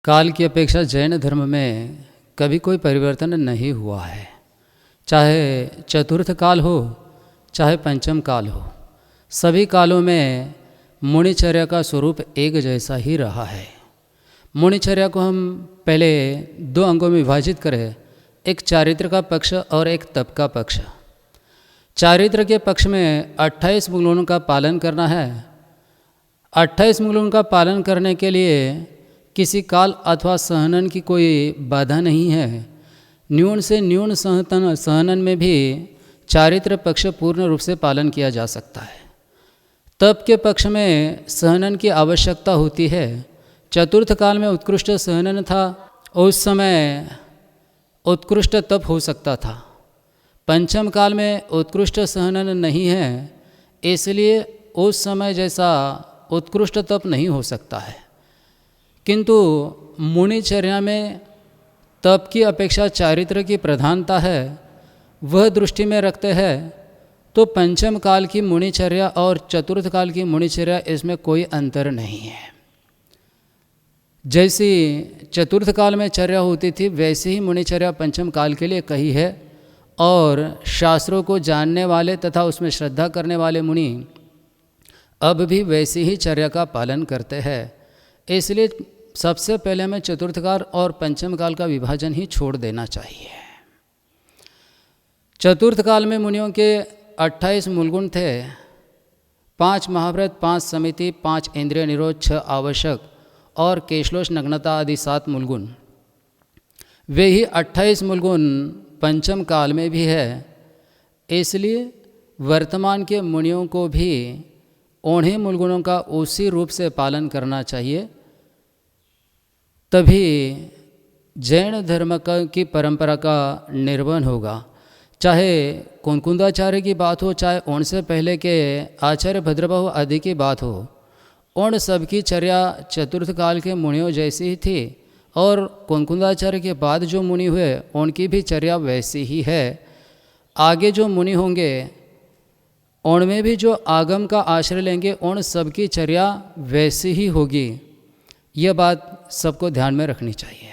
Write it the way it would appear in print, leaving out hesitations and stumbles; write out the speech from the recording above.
काल की अपेक्षा जैन धर्म में कभी कोई परिवर्तन नहीं हुआ है। चाहे चतुर्थ काल हो, चाहे पंचम काल हो, सभी कालों में मुनिचर्या का स्वरूप एक जैसा ही रहा है। मुनिचर्या को हम पहले दो अंगों में विभाजित करें, एक चारित्र का पक्ष और एक तप का पक्ष। चारित्र के पक्ष में 28 मूलों का पालन करना है। 28 मूलों का पालन करने के लिए किसी काल अथवा सहनन की कोई बाधा नहीं है। न्यून से न्यून सहनन में भी चारित्र पक्ष पूर्ण रूप से पालन किया जा सकता है। तप के पक्ष में सहनन की आवश्यकता होती है। चतुर्थ काल में उत्कृष्ट सहनन था, उस समय उत्कृष्ट तप हो सकता था। पंचम काल में उत्कृष्ट सहनन नहीं है, इसलिए उस समय जैसा उत्कृष्ट तप नहीं हो सकता है। किंतु मुनिचर्या में तप की अपेक्षा चारित्र की प्रधानता है, वह दृष्टि में रखते हैं तो पंचम काल की मुनिचर्या और चतुर्थ काल की मुनिचर्या इसमें कोई अंतर नहीं है। जैसी चतुर्थ काल में चर्या होती थी वैसी ही मुनिचर्या पंचम काल के लिए कही है, और शास्त्रों को जानने वाले तथा उसमें श्रद्धा करने वाले मुनि अब भी वैसी ही चर्या का पालन करते हैं। इसलिए सबसे पहले हमें चतुर्थ काल और पंचम काल का विभाजन ही छोड़ देना चाहिए। चतुर्थ काल में मुनियों के 28 मूलगुण थे, 5 महाव्रत, 5 समिति, 5 इंद्रिय निरोध, 6 आवश्यक और केशलोष नग्नता आदि 7 मूलगुण। वे ही 28 मूलगुण पंचम काल में भी है। इसलिए वर्तमान के मुनियों को भी उन्हीं मूलगुणों का उसी रूप से पालन करना चाहिए, तभी जैन धर्म की परंपरा का निर्वहन होगा। चाहे कुंकुंदाचार्य की बात हो, चाहे उनसे पहले के आचार्य भद्रबाहु आदि की बात हो, उन सबकी चर्या चतुर्थ काल के मुनियों जैसी ही थी, और कुंकुंदाचार्य के बाद जो मुनि हुए उनकी भी चर्या वैसी ही है। आगे जो मुनि होंगे उनमें भी जो आगम का आश्रय लेंगे उन सबकी चर्या वैसी ही होगी। यह बात सबको ध्यान में रखनी चाहिए।